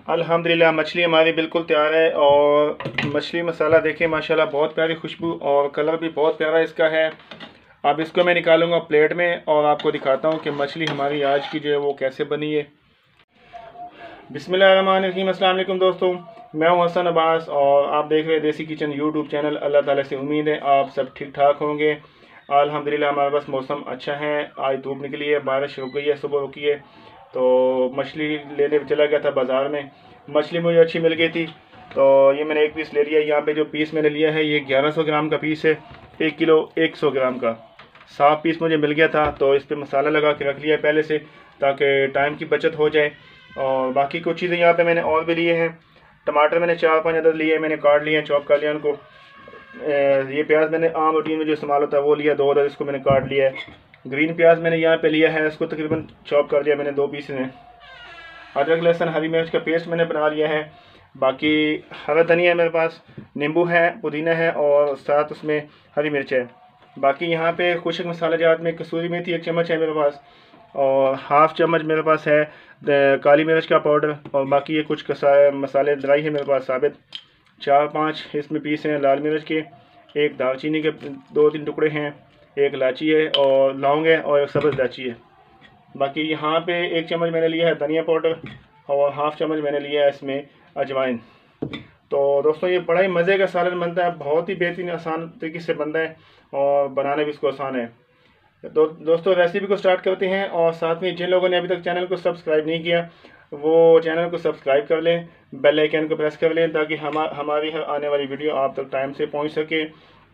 अल्हम्दुलिल्लाह मछली हमारी बिल्कुल तैयार है। और मछली मसाला देखें माशाल्लाह बहुत प्यारी खुशबू और कलर भी बहुत प्यारा इसका है। अब इसको मैं निकालूंगा प्लेट में और आपको दिखाता हूँ कि मछली हमारी आज की जो है वो कैसे बनी है। बिस्मिल्लाहिर्रहमानिर्रहीम। अस्सलाम वालेकुम दोस्तों, मैं हूँ हसन अब्बास और आप देख रहे हैं देसी किचन यूट्यूब चैनल। अल्लाह ताला से उम्मीद है आप सब ठीक ठाक होंगे। अल्हम्दुलिल्लाह हमारे पास मौसम अच्छा है। आज धूप निकली है, बारिश रुक गई है, सुबह रुकी है। तो मछली लेने चला गया था बाज़ार में, मछली मुझे अच्छी मिल गई थी तो ये मैंने एक पीस ले लिया। यहाँ पे जो पीस मैंने लिया है ये 1100 ग्राम का पीस है। 1 किलो 100 ग्राम का साफ पीस मुझे मिल गया था। तो इस पर मसाला लगा के रख लिया पहले से ताकि टाइम की बचत हो जाए। और बाकी कुछ चीज़ें यहाँ पे मैंने और भी लिए हैं। टमाटर मैंने 4-5 अदद लिए, मैंने काट लिए, चॉप कर लिया उनको। ये प्याज मैंने आम रूटीन में जो इस्तेमाल होता है वो लिया 2 अदद, इसको मैंने काट लिया है। ग्रीन प्याज मैंने यहाँ पे लिया है, इसको तकरीबन चॉप कर लिया मैंने 2 पीस में। अदरक लहसुन हरी मिर्च का पेस्ट मैंने बना लिया है। बाकी हरा धनिया है मेरे पास, नींबू है, पुदीना है और साथ उसमें हरी मिर्च है। बाकी यहाँ पे खुश्क मसाला जात में कसूरी मेथी 1 चम्मच है मेरे पास और हाफ़ चम्मच मेरे पास है काली मिर्च का पाउडर। और बाकी ये कुछ मसाले ड्राई है मेरे पास साबित। 4-5 इसमें पीस हैं लाल मिर्च के, एक दालचीनी के 2-3 टुकड़े हैं, एक इलायची है और लौंग है और एक सब्ज़ इलायची है। बाकी यहाँ पे 1 चम्मच मैंने लिया है धनिया पाउडर और हाफ़ चम्मच मैंने लिया है इसमें अजवाइन। तो दोस्तों ये बड़ा ही मज़े का सालन बनता है, बहुत ही बेहतरीन आसान तरीके से बनता है और बनाने भी इसको आसान है। दोस्तों रेसिपी को स्टार्ट करते हैं। और साथ में जिन लोगों ने अभी तक चैनल को सब्सक्राइब नहीं किया वो चैनल को सब्सक्राइब कर लें, बेल आइकन को प्रेस कर लें ताकि हमारी हर आने वाली वीडियो आप तक टाइम से पहुंच सके।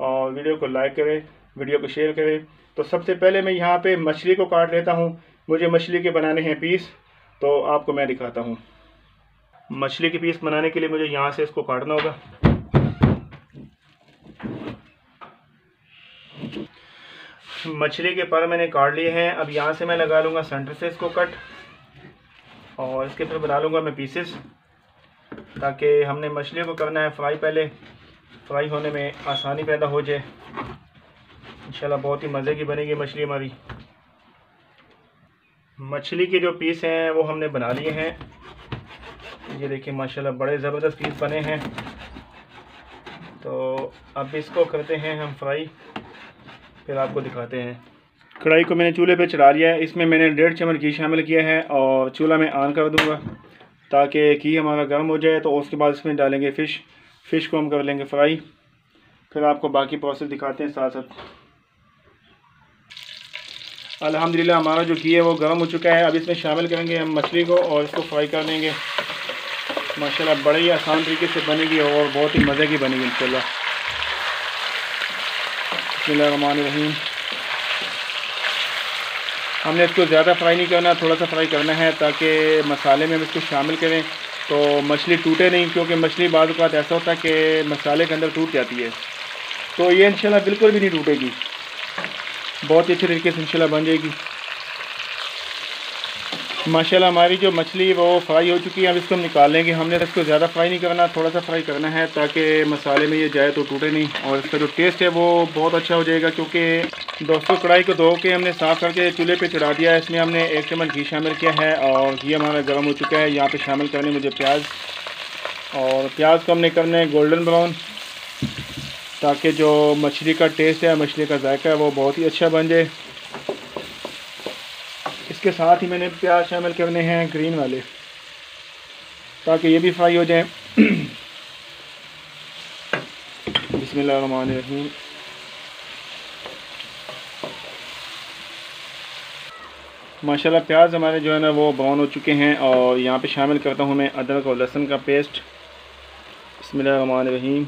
और वीडियो को लाइक करें, वीडियो को शेयर करें। तो सबसे पहले मैं यहाँ पे मछली को काट लेता हूँ। मुझे मछली के बनाने हैं पीस, तो आपको मैं दिखाता हूँ। मछली के पीस बनाने के लिए मुझे यहाँ से इसको काटना होगा। मछली के पर मैंने काट लिए हैं। अब यहाँ से मैं लगा लूँगा सेंटर से इसको कट और इसके फिर बना लूँगा मैं पीसेस, ताकि हमने मछली को करना है फ्राई, पहले फ्राई होने में आसानी पैदा हो जाए। इंशाल्लाह बहुत ही मज़े की बनेगी मछली हमारी। मछली के जो पीस हैं वो हमने बना लिए हैं। ये देखिए माशाल्लाह बड़े ज़बरदस्त पीस बने हैं। तो अब इसको करते हैं हम फ्राई, फिर आपको दिखाते हैं। कढ़ाई को मैंने चूल्हे पे चढ़ा लिया है। इसमें मैंने 1.5 चम्मच घी शामिल किया है और चूल्हा में ऑन कर दूंगा ताकि घी हमारा गर्म हो जाए। तो उसके बाद इसमें डालेंगे फ़िश को हम कर लेंगे फ्राई, फिर आपको बाकी प्रोसेस दिखाते हैं साथ साथ। अल्हम्दुलिल्लाह हमारा जो घी है वो गर्म हो चुका है। अब इसमें शामिल करेंगे हम मछली को और इसको फ्राई कर लेंगे। माशाल्लाह बड़े ही आसान तरीके से बनेगी और बहुत ही मज़े की बनेगी इंशाल्लाह। बिस्मिल्लाहिर्रहमानिर्रहीम। हमने इसको ज़्यादा फ्राई नहीं करना, थोड़ा सा फ्राई करना है ताकि मसाले में हम इसको शामिल करें तो मछली टूटे नहीं, क्योंकि मछली बाज़ औक़ात ऐसा होता है कि मसाले के अंदर टूट जाती है। तो ये इंशाल्लाह बिल्कुल भी नहीं टूटेगी, बहुत ही अच्छे तरीके से इंशाल्लाह बन जाएगी। माशाल्लाह हमारी जो मछली वो फ्राई हो चुकी है। अब इसको हम निकाल लेंगे। हमने इसको ज़्यादा फ्राई नहीं करना, थोड़ा सा फ्राई करना है ताकि मसाले में ये जाए तो टूटे नहीं और इसका जो टेस्ट है वो बहुत अच्छा हो जाएगा। क्योंकि दोस्तों कढ़ाई को धो के हमने साफ़ करके चूल्हे पे चढ़ा दिया है। इसमें हमने 1 चम्मच घी शामिल किया है और घी हमारा गर्म हो चुका है। यहाँ पर शामिल करने मुझे प्याज, और प्याज को हमने करना है गोल्डन ब्राउन ताकि जो मछली का टेस्ट है, मछली का जायका है वो बहुत ही अच्छा बन जाए। इसके साथ ही मैंने प्याज शामिल करने हैं ग्रीन वाले ताकि ये भी फ्राई हो जाए। बिस्मिल्लाहिर्रहमानिर्रहीम। माशाल्लाह प्याज हमारे जो है ना वो ब्राउन हो चुके हैं। और यहाँ पे शामिल करता हूँ मैं अदरक और लहसुन का पेस्ट। बिस्मिल्लाहिर्रहमानिर्रहीम।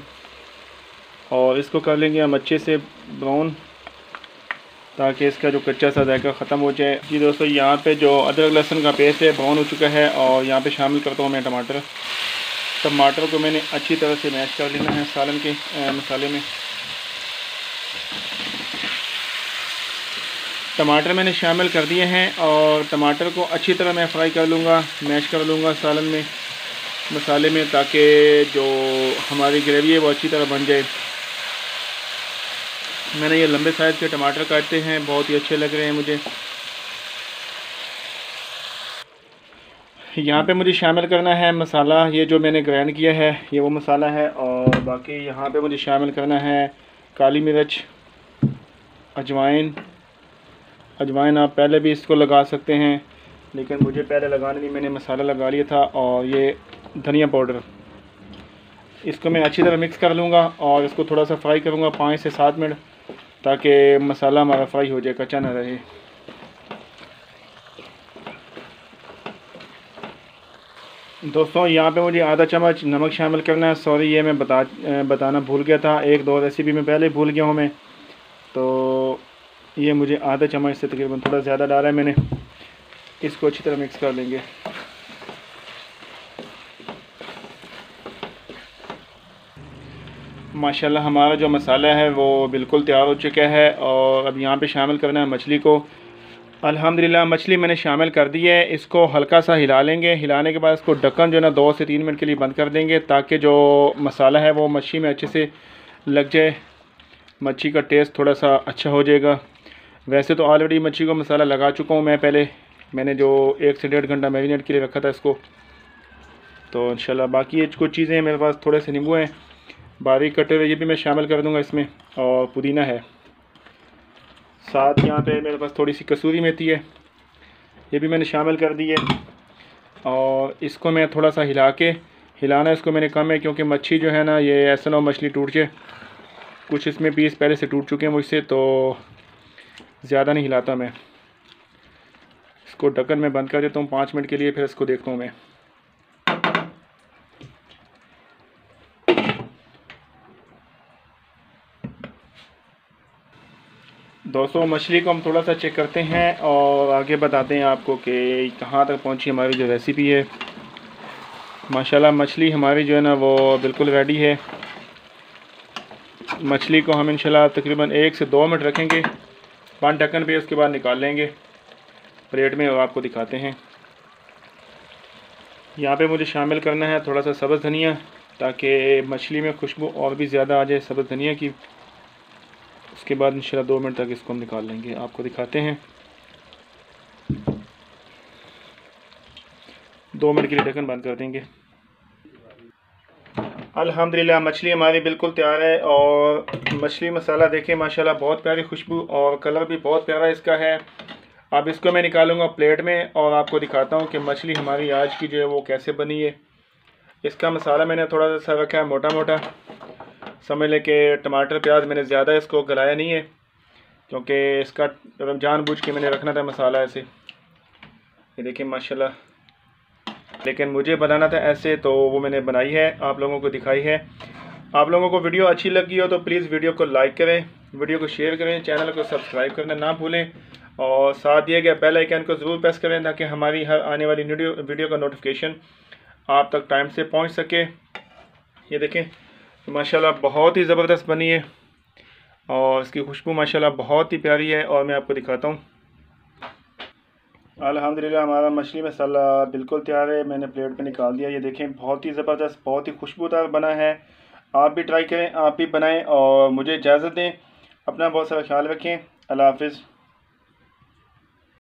और इसको कर लेंगे हम अच्छे से ब्राउन ताकि इसका जो कच्चा सा जायका ख़त्म हो जाए। जी दोस्तों यहाँ पे जो अदरक लहसुन का पेस्ट है ब्राउन हो चुका है। और यहाँ पे शामिल करता हूँ मैं टमाटर को मैंने अच्छी तरह से मैश कर लेना है सालन के मसाले में। टमाटर मैंने शामिल कर दिए हैं और टमाटर को अच्छी तरह मैं फ्राई कर लूँगा, मैश कर लूँगा सालन में, मसाले में, ताकि जो हमारी ग्रेवी है वो अच्छी तरह बन जाए। मैंने ये लंबे साइज़ के टमाटर काटे हैं, बहुत ही अच्छे लग रहे हैं मुझे। यहाँ पे मुझे शामिल करना है मसाला, ये जो मैंने ग्राइंड किया है ये वो मसाला है। और बाकी यहाँ पे मुझे शामिल करना है काली मिर्च, अजवाइन। अजवाइन आप पहले भी इसको लगा सकते हैं, लेकिन मुझे पहले लगाने नहीं, मैंने मसाला लगा लिया था। और ये धनिया पाउडर, इसको मैं अच्छी तरह मिक्स कर लूँगा और इसको थोड़ा सा फ्राई करूँगा 5 से 7 मिनट, ताकि मसाला हमारा फ्राई हो जाए, कच्चा ना रहे। दोस्तों यहाँ पे मुझे आधा चम्मच नमक शामिल करना है। सॉरी, ये मैं बताना भूल गया था, एक दो रेसिपी में पहले भूल गया हूँ मैं। तो ये मुझे आधा चम्मच से तकरीबन थोड़ा ज़्यादा डाला है मैंने। इसको अच्छी तरह मिक्स कर लेंगे। माशाल्लाह हमारा जो मसाला है वो बिल्कुल तैयार हो चुका है। और अब यहाँ पे शामिल करना है मछली को। अल्हम्दुलिल्लाह मछली मैंने शामिल कर दी है। इसको हल्का सा हिला लेंगे। हिलाने के बाद इसको ढक्कन जो है ना 2 से 3 मिनट के लिए बंद कर देंगे, ताकि जो मसाला है वो मछली में अच्छे से लग जाए, मच्छी का टेस्ट थोड़ा सा अच्छा हो जाएगा। वैसे तो ऑलरेडी मच्छी को मसाला लगा चुका हूँ मैं पहले, मैंने जो 1 से 1.5 घंटा मैरिनेट के लिए रखा था इसको। तो इंशाल्लाह बाकी ये कुछ चीज़ें मेरे पास, थोड़े से नींबू हैं बारीक कटे हुए, ये भी मैं शामिल कर दूँगा इसमें। और पुदीना है साथ। यहाँ पे मेरे पास थोड़ी सी कसूरी मेथी है, ये भी मैंने शामिल कर दी है। और इसको मैं थोड़ा सा हिलाना इसको मैंने कम है, क्योंकि मच्छी जो है ना ये ऐसा ना हो मछली टूट जाए। कुछ इसमें पीस पहले से टूट चुके हैं मुझसे, तो ज़्यादा नहीं हिलाता मैं। इसको ढक्कन में बंद कर देता हूँ 5 मिनट के लिए, फिर इसको देखता हूँ मैं। दोस्तों मछली को हम थोड़ा सा चेक करते हैं और आगे बताते हैं आपको कि कहाँ तक पहुँची हमारी जो रेसिपी है। माशाल्लाह मछली हमारी जो है ना वो बिल्कुल रेडी है। मछली को हम इंशाल्लाह तकरीबन 1 से 2 मिनट रखेंगे बंद ढक्कन पे, उसके बाद निकाल लेंगे प्लेट में और आपको दिखाते हैं। यहाँ पे मुझे शामिल करना है थोड़ा सा सब्ज़ धनिया, ताकि मछली में खुशबू और भी ज़्यादा आ जाए सब्ज़ धनिया की। उसके बाद इंशाल्लाह 2 मिनट तक इसको हम निकाल लेंगे, आपको दिखाते हैं। 2 मिनट के लिए ढक्कन बंद कर देंगे। अल्हम्दुलिल्लाह मछली हमारी बिल्कुल तैयार है। और मछली मसाला देखें माशाल्लाह बहुत प्यारी खुशबू और कलर भी बहुत प्यारा इसका है। अब इसको मैं निकालूंगा प्लेट में और आपको दिखाता हूँ कि मछली हमारी आज की जो है वो कैसे बनी है। इसका मसाला मैंने थोड़ा सा रखा है मोटा मोटा, समझ लें कि टमाटर प्याज मैंने ज़्यादा इसको गलाया नहीं है, क्योंकि इसका जानबूझ के मैंने रखना था मसाला ऐसे। ये देखिए माशाल्लाह, लेकिन मुझे बनाना था ऐसे, तो वो मैंने बनाई है, आप लोगों को दिखाई है। आप लोगों को वीडियो अच्छी लगी हो तो प्लीज़ वीडियो को लाइक करें, वीडियो को शेयर करें, चैनल को सब्सक्राइब करना ना भूलें और साथ दिए गए बेल आइकन को ज़रूर प्रेस करें, ताकि हमारी हर आने वाली वीडियो का नोटिफिकेशन आप तक टाइम से पहुंच सके। ये देखें माशाल्लाह बहुत ही ज़बरदस्त बनी है और इसकी खुशबू माशाल्लाह बहुत ही प्यारी है। और मैं आपको दिखाता हूँ। अल्हम्दुलिल्लाह हमारा मछली मसाला बिल्कुल तैयार है, मैंने प्लेट पे निकाल दिया। ये देखें बहुत ही ज़बरदस्त, बहुत ही खुशबूदार बना है। आप भी ट्राई करें, आप भी बनाएं और मुझे इजाज़त दें। अपना बहुत सारा ख्याल रखें। अल्लाह हाफ़िज़।